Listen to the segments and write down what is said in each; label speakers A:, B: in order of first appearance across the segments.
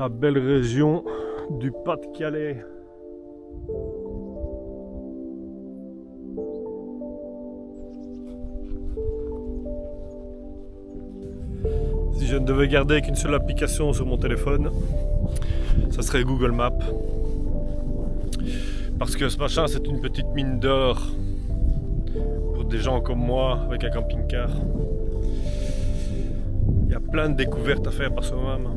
A: La belle région du Pas-de-Calais. Si je ne devais garder qu'une seule application sur mon téléphone, ça serait Google Maps. Parce que ce machin, c'est une petite mine d'or pour des gens comme moi avec un camping-car. Il y a plein de découvertes à faire par soi-même.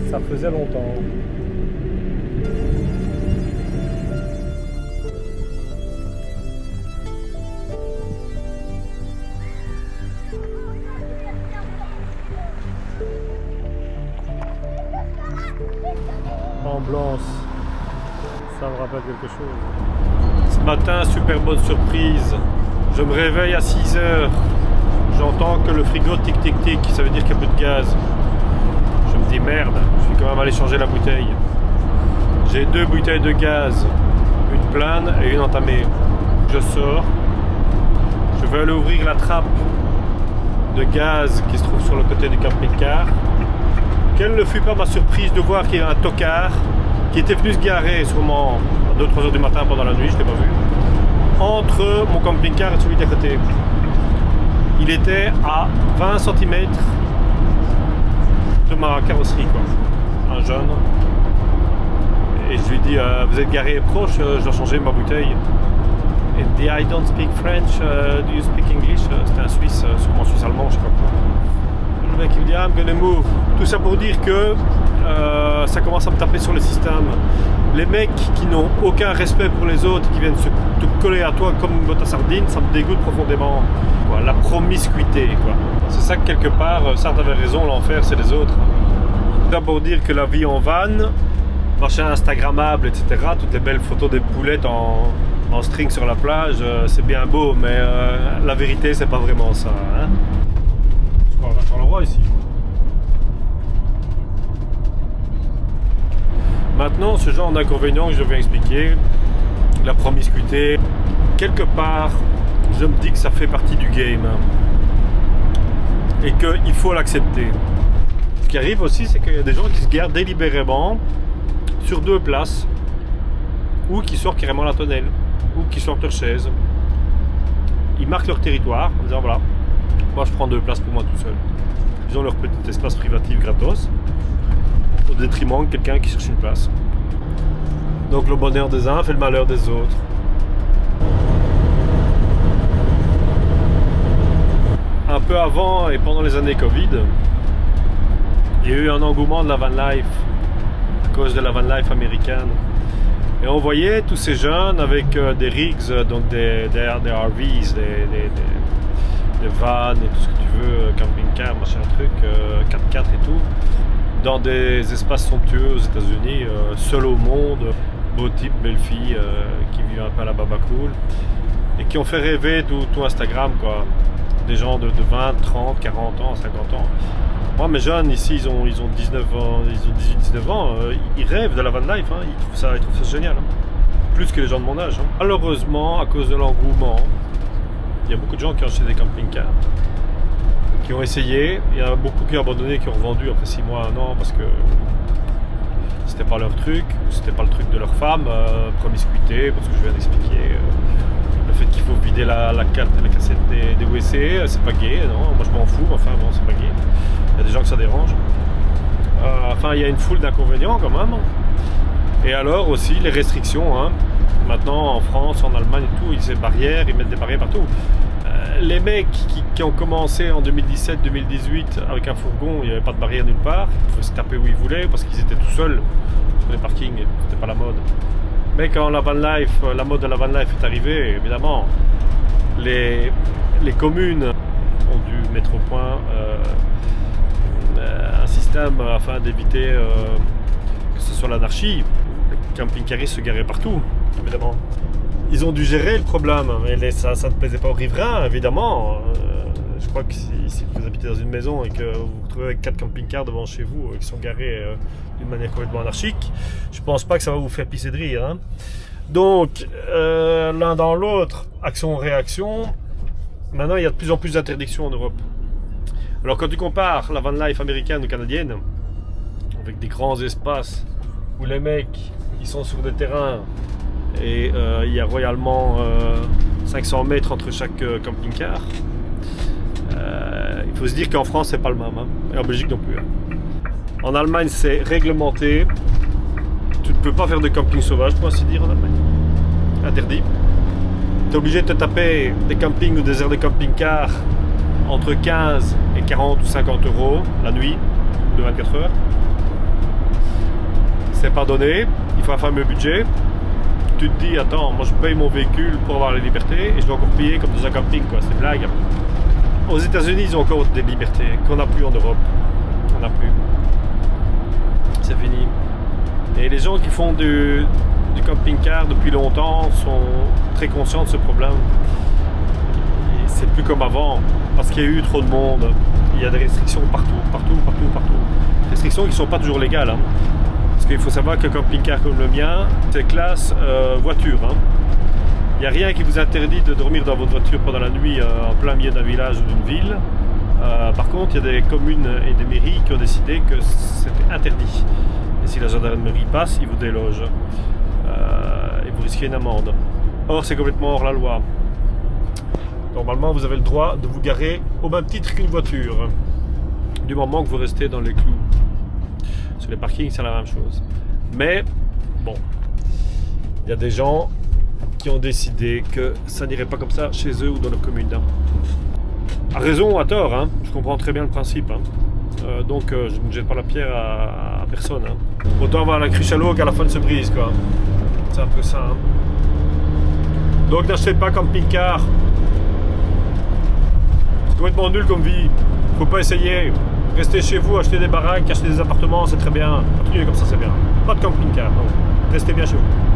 A: Ça faisait longtemps. Ambiance, ça me rappelle quelque chose. Ce matin, super bonne surprise. Je me réveille à 6 h. J'entends que le frigo tic tic tic, ça veut dire qu'il n'y a plus de gaz. Je me dis merde, je suis quand même allé changer la bouteille. J'ai 2 bouteilles de gaz, une pleine et une entamée. Je sors, je vais aller ouvrir la trappe de gaz qui se trouve sur le côté du camping-car. Quelle ne fut pas ma surprise de voir qu'il y a un tocard qui était venu se garer sûrement à 2-3 h du matin pendant la nuit, je ne l'ai pas vu, entre mon camping-car et celui d'à côté. Il était à 20 cm de ma carrosserie, quoi. Un jeune. Et je lui dis vous êtes garé proche, je dois changer ma bouteille. Et il dit I don't speak French, do you speak English? C'était un Suisse, sûrement Suisse allemand, je sais pas quoi. Le mec il me dit I'm gonna move. Tout ça pour dire que ça commence à me taper sur le système. Les mecs qui n'ont aucun respect pour les autres, qui viennent te coller à toi comme une botte à sardines, ça me dégoûte profondément. Quoi, la promiscuité, quoi. C'est ça que quelque part, Sartre avait raison, l'enfer c'est les autres. D'abord dire que la vie en van, machin instagrammable, etc., toutes les belles photos des poulettes en string sur la plage, c'est bien beau, mais la vérité c'est pas vraiment ça. Hein. Je crois qu'on va faire le roi ici. Maintenant, ce genre d'inconvénient que je viens expliquer, la promiscuité, quelque part, je me dis que ça fait partie du game. Et qu'il faut l'accepter. Ce qui arrive aussi, c'est qu'il y a des gens qui se garent délibérément sur 2 places, ou qui sortent carrément la tonnelle, ou qui sortent leur chaise. Ils marquent leur territoire en disant voilà, moi je prends 2 places pour moi tout seul. Ils ont leur petit espace privatif gratos, au détriment de quelqu'un qui cherche une place. Donc le bonheur des uns fait le malheur des autres. Un peu avant et pendant les années Covid, il y a eu un engouement de la van life à cause de la van life américaine. Et on voyait tous ces jeunes avec des rigs, donc des RVs, des vannes et tout ce que tu veux, camping-car, machin truc, 4x4 et tout, dans des espaces somptueux aux États-Unis, seuls au monde, beaux types, belles filles qui vivent un peu à la baba cool et qui ont fait rêver tout Instagram, quoi. Des gens de 20, 30, 40 ans, 50 ans. Moi, mes jeunes ici, ils ont 19 ans, ils ont 18-19 ans, ils rêvent de la van life, hein, ils trouvent ça génial. Hein. Plus que les gens de mon âge. Hein. Malheureusement, à cause de l'engouement, il y a beaucoup de gens qui ont acheté des camping-cars, qui ont essayé. Il y en a beaucoup qui ont abandonné, qui ont revendu après 6 mois, 1 an, parce que c'était pas leur truc, c'était pas le truc de leur femme, promiscuité, parce que je viens d'expliquer. Le fait qu'il faut vider la cassette des WC, c'est pas gay, non, moi je m'en fous, enfin bon, c'est pas gay. Il y a des gens que ça dérange. Enfin, il y a une foule d'inconvénients quand même. Et alors aussi les restrictions. Hein. Maintenant, en France, en Allemagne et tout, ils mettent des barrières partout. Les mecs qui ont commencé en 2017-2018 avec un fourgon, il n'y avait pas de barrière nulle part. Ils pouvaient se taper où ils voulaient parce qu'ils étaient tout seuls sur les parkings. C'était pas la mode. Mais quand la mode de la van life est arrivée, évidemment, les communes ont dû mettre au point un système afin d'éviter que ce soit l'anarchie. Les camping-caristes se garaient partout, évidemment. Ils ont dû gérer le problème, mais ça ne plaisait pas aux riverains, évidemment. Je crois que si vous habitez dans une maison et que vous vous retrouvez avec 4 camping-cars devant chez vous qui sont garés d'une manière complètement anarchique, je pense pas que ça va vous faire pisser de rire. Hein. Donc, l'un dans l'autre, action-réaction, maintenant il y a de plus en plus d'interdictions en Europe. Alors quand tu compares la van life américaine ou canadienne, avec des grands espaces où les mecs ils sont sur des terrains et il y a royalement 500 mètres entre chaque camping-car, il faut se dire qu'en France c'est pas le même, hein. Et en Belgique non plus. Hein. En Allemagne c'est réglementé, tu ne peux pas faire de camping sauvage pour ainsi dire en Allemagne, interdit. Tu es obligé de te taper des campings ou des aires de camping-car entre 15 et 40 ou 50 euros la nuit de 24 heures. C'est pas donné, il faut un fameux budget. Tu te dis, attends, moi je paye mon véhicule pour avoir la liberté et je dois encore payer comme dans un camping, quoi. C'est une blague. Aux États-Unis, ils ont encore des libertés qu'on n'a plus en Europe. On n'a plus. C'est fini. Et les gens qui font du camping-car depuis longtemps sont très conscients de ce problème. Et c'est plus comme avant, parce qu'il y a eu trop de monde. Il y a des restrictions partout. Restrictions qui ne sont pas toujours légales. Hein. Parce qu'il faut savoir qu'un camping-car comme le mien, c'est classe voiture. Hein. Il n'y a rien qui vous interdit de dormir dans votre voiture pendant la nuit en plein milieu d'un village ou d'une ville. Par contre, il y a des communes et des mairies qui ont décidé que c'était interdit. Et si la gendarmerie passe, ils vous délogent. Et vous risquez une amende. Or, c'est complètement hors la loi. Normalement, vous avez le droit de vous garer au même titre qu'une voiture. Du moment que vous restez dans les clous. Sur les parkings, c'est la même chose. Mais, bon, il y a des gens qui ont décidé que ça n'irait pas comme ça chez eux ou dans leur commune. À raison ou à tort, hein. Je comprends très bien le principe. Hein. Donc, je ne jette pas la pierre à personne. Hein. Autant avoir la cruche à l'eau qu'à la fin se brise, quoi. C'est un peu ça. Hein. Donc, n'achetez pas camping-car. C'est complètement nul comme vie. Faut pas essayer. Restez chez vous, achetez des baraques, achetez des appartements, c'est très bien. Continuez comme ça, c'est bien. Pas de camping-car, non. Restez bien chez vous.